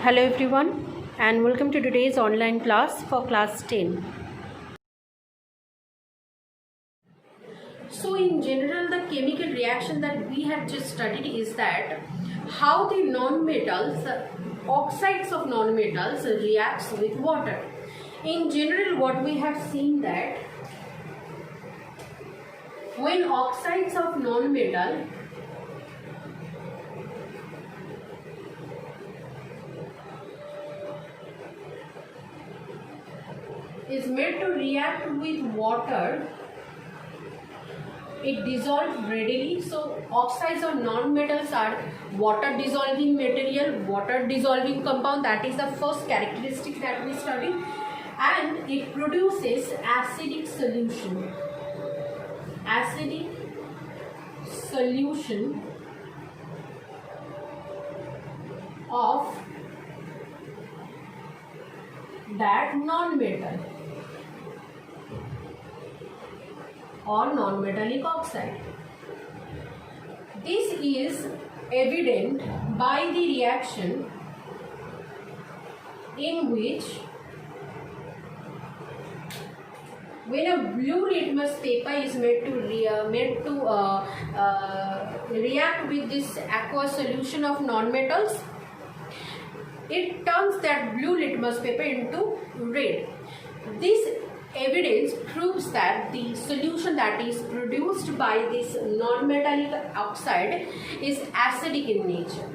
Hello everyone and welcome to today's online class for class 10. So in general the chemical reaction that we have just studied is that how the non-metals, oxides of non-metals reacts with water. In general what we have seen that when oxides of non-metal is made to react with water, it dissolves readily. So oxides or non-metals are water dissolving material, water dissolving compound. That is the first characteristic that we study, and it produces acidic solution. Acidic solution of that non-metal or non-metallic oxide. This is evident by the reaction in which when a blue litmus paper is made to react with this aqueous solution of non-metals, it turns that blue litmus paper into red. This evidence proves that the solution that is produced by this non-metallic oxide is acidic in nature.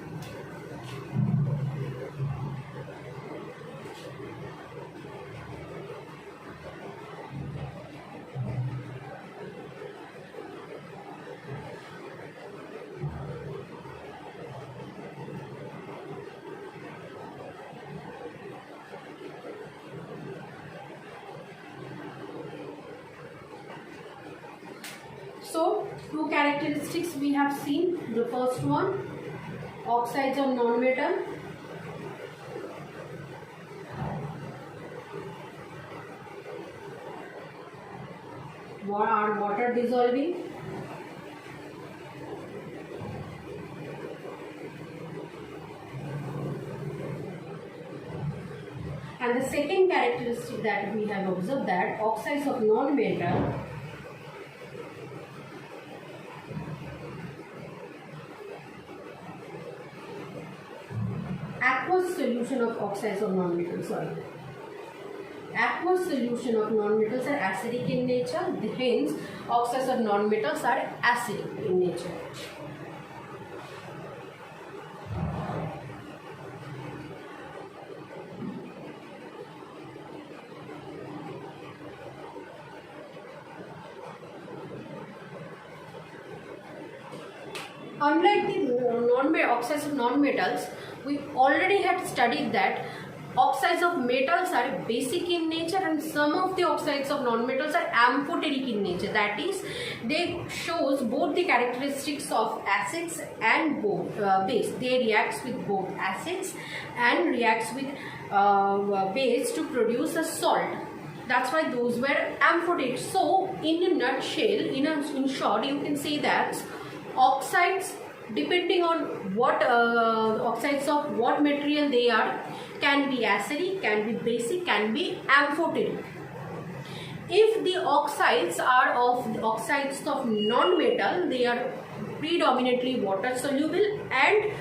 So, two characteristics we have seen. The first one, oxides of non-metal are water dissolving. And the second characteristic that we have observed, that oxides of non-metal aqueous solution of oxides of non-metals, aqueous solution of non-metals are acidic in nature, hence oxides of non-metals are acidic in nature. Unlike the oxides of non-metals, we already had studied that oxides of metals are basic in nature and some of the oxides of non-metals are amphoteric in nature. That is, they shows both the characteristics of acids and base. They reacts with both acids and reacts with base to produce a salt. That's why those were amphoteric. So, in a nutshell, in short, you can say that oxides, depending on what oxides of what material they are, can be acidic, can be basic, can be amphoteric. If the oxides are of non-metal, they are predominantly water soluble, and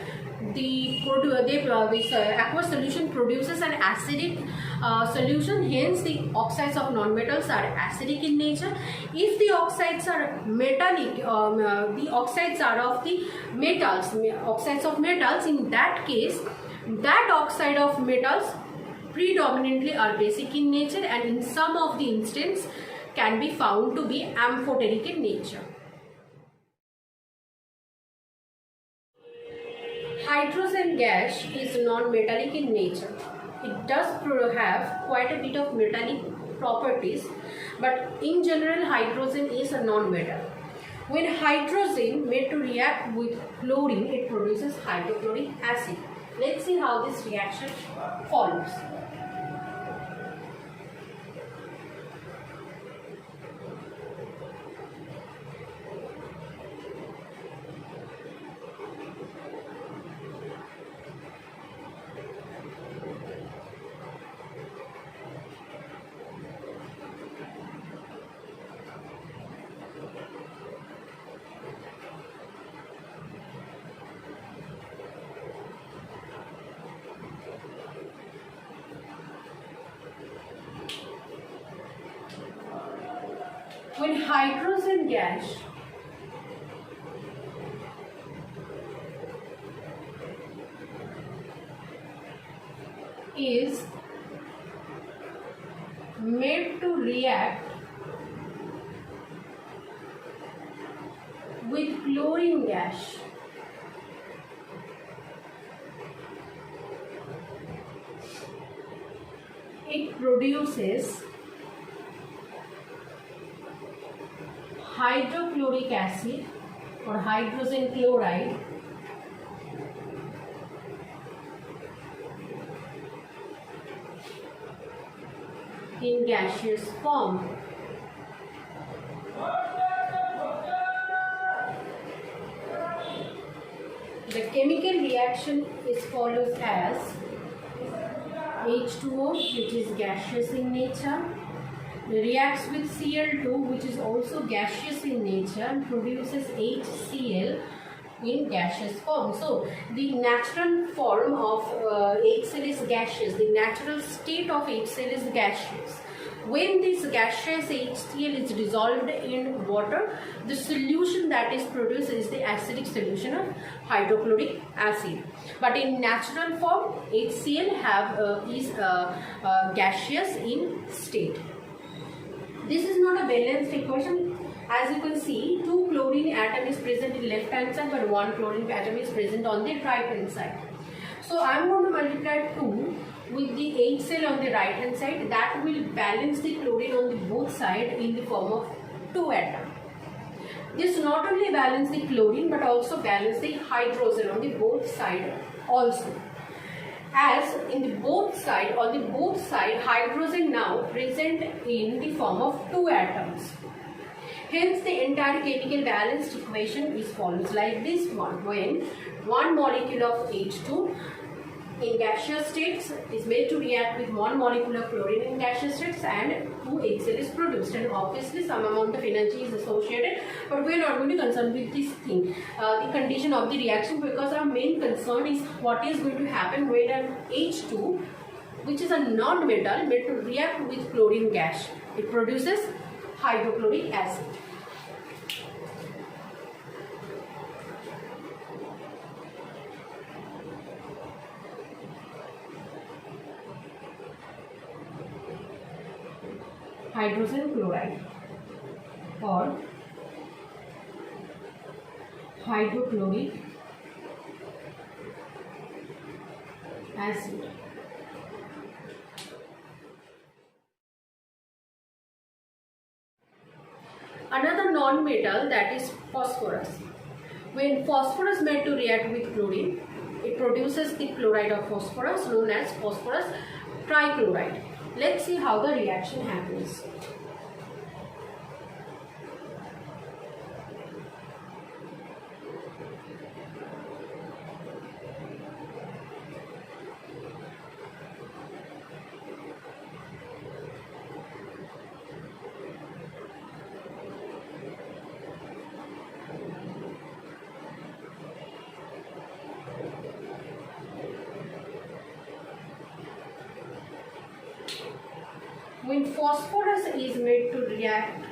this aqueous solution produces an acidic solution, hence the oxides of non-metals are acidic in nature. If the oxides are metallic, the oxides are of the metals, oxides of metals, in that case that oxide of metals predominantly are basic in nature and in some of the instances can be found to be amphoteric in nature. Hydrogen gas is non-metallic in nature. It does have quite a bit of metallic properties, but in general hydrogen is a non-metal. When hydrogen made to react with chlorine, it produces hydrochloric acid. Let's see how this reaction follows. when hydrogen gas is made to react with chlorine gas, it produces hydrochloric acid or hydrogen chloride in gaseous form. The chemical reaction is follows as H2O, which is gaseous in nature, reacts with Cl2, which is also gaseous in nature, and produces HCl in gaseous form. So the natural form of HCl is gaseous. The natural state of HCl is gaseous. When this gaseous HCl is dissolved in water, the solution that is produced is the acidic solution of hydrochloric acid. But in natural form, HCl is gaseous in state. This is not a balanced equation. As you can see, 2 chlorine atom is present in left hand side, but 1 chlorine atom is present on the right hand side. So I am going to multiply 2 with the HCl on the right hand side. That will balance the chlorine on the both sides in the form of 2 atoms. This not only balance the chlorine but also balance the hydrogen on the both sides also. As in the both side, on the both side, hydrogen now present in the form of 2 atoms. Hence the entire chemical balanced equation is follows like this one, when one molecule of H2 in gaseous states is made to react with one molecule of chlorine in gaseous states, and 2 HCl is produced, and obviously some amount of energy is associated, but we are not going to concern with this thing, the condition of the reaction, because our main concern is what is going to happen when an H2, which is a non-metal, made to react with chlorine gas. It produces hydrochloric acid. Hydrogen chloride or hydrochloric acid. Another non-metal, that is phosphorus. When phosphorus made to react with chlorine, it produces the chloride of phosphorus known as phosphorus trichloride. Let's see how the reaction happens. When phosphorus is made to react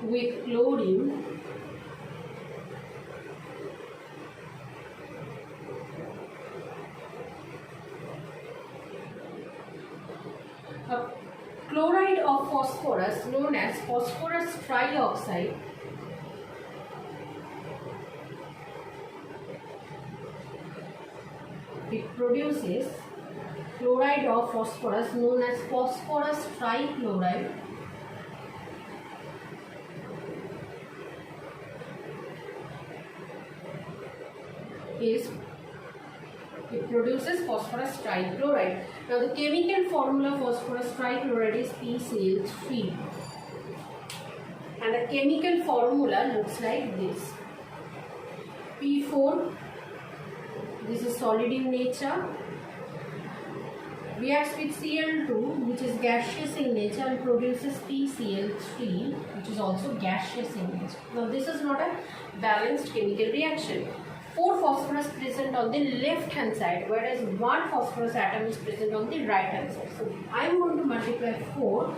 with chlorine, a chloride of phosphorus known as phosphorus trioxide it produces chloride of phosphorus known as phosphorus trichloride it produces phosphorus trichloride. Now the chemical formula of phosphorus trichloride is PCl3, and the chemical formula looks like this. P4, this is solid in nature, reacts with Cl2, which is gaseous in nature, and produces PCl3, which is also gaseous in nature. Now this is not a balanced chemical reaction. 4 phosphorus present on the left hand side, whereas 1 phosphorus atom is present on the right hand side. So I am going to multiply 4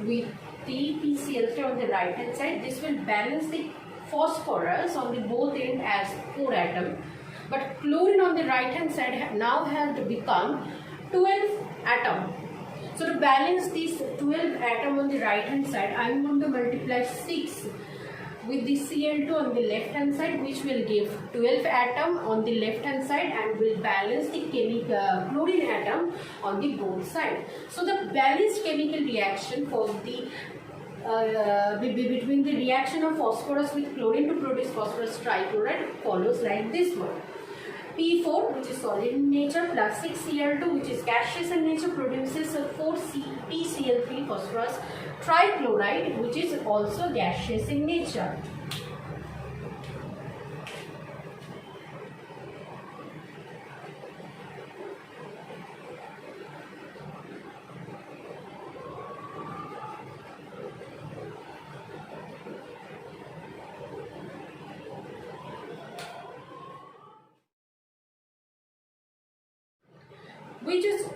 with the PCl3 on the right hand side. This will balance the phosphorus on the both end as 4 atom. But chlorine on the right hand side now has become 12 atom. So to balance this 12 atom on the right hand side, I am going to multiply 6 with the Cl2 on the left hand side, which will give 12 atom on the left hand side and will balance the chlorine atom on the both side. So the balanced chemical reaction for the between the reaction of phosphorus with chlorine to produce phosphorus trichloride follows like this one. P4, which is solid in nature, plus 6 Cl2, which is gaseous in nature, produces a 4 PCl3 phosphorus trichloride, which is also gaseous in nature. We just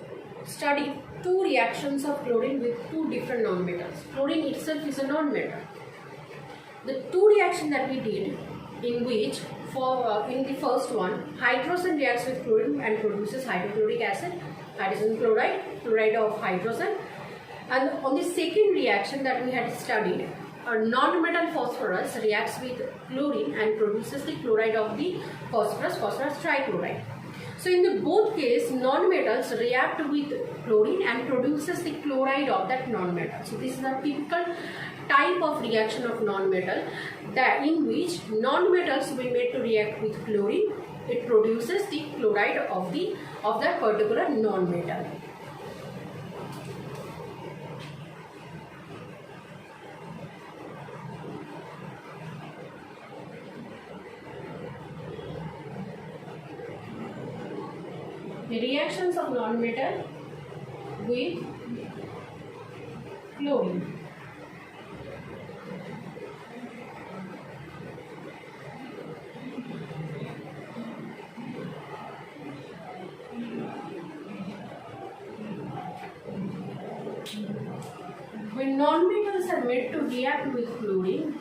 studied 2 reactions of chlorine with 2 different nonmetals. Chlorine itself is a nonmetal. The 2 reactions that we did, in which in the first one, hydrogen reacts with chlorine and produces hydrochloric acid, hydrogen chloride of hydrogen. And on the second reaction that we had studied, a non-metal phosphorus reacts with chlorine and produces the chloride of the phosphorus trichloride. So in the both case, non-metals react with chlorine and produces the chloride of that non-metal. So this is a typical type of reaction of non-metal, that in which non-metals will be made to react with chlorine. It produces the chloride of that particular non-metal. The reactions of non-metal with chlorine. When non-metals are made to react with chlorine,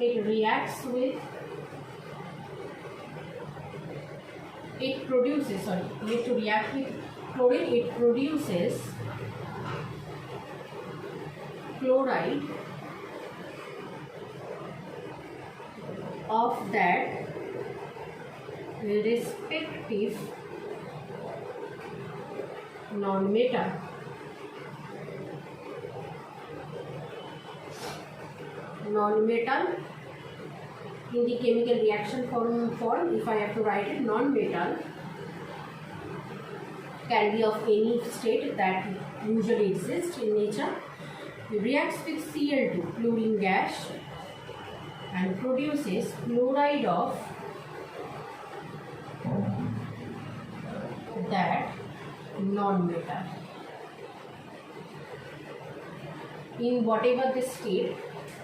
it reacts with, it produces, to react with chlorine, it produces chloride of that respective non-metal. Non-metal in the chemical reaction form, if I have to write it, non-metal can be of any state that usually exists in nature. It reacts with Cl2, chlorine gas, and produces chloride of that non-metal. In whatever the state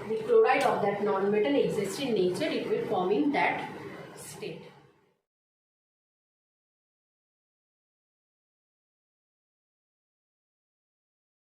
the chloride of that non-metal exists in nature, it will form in that state.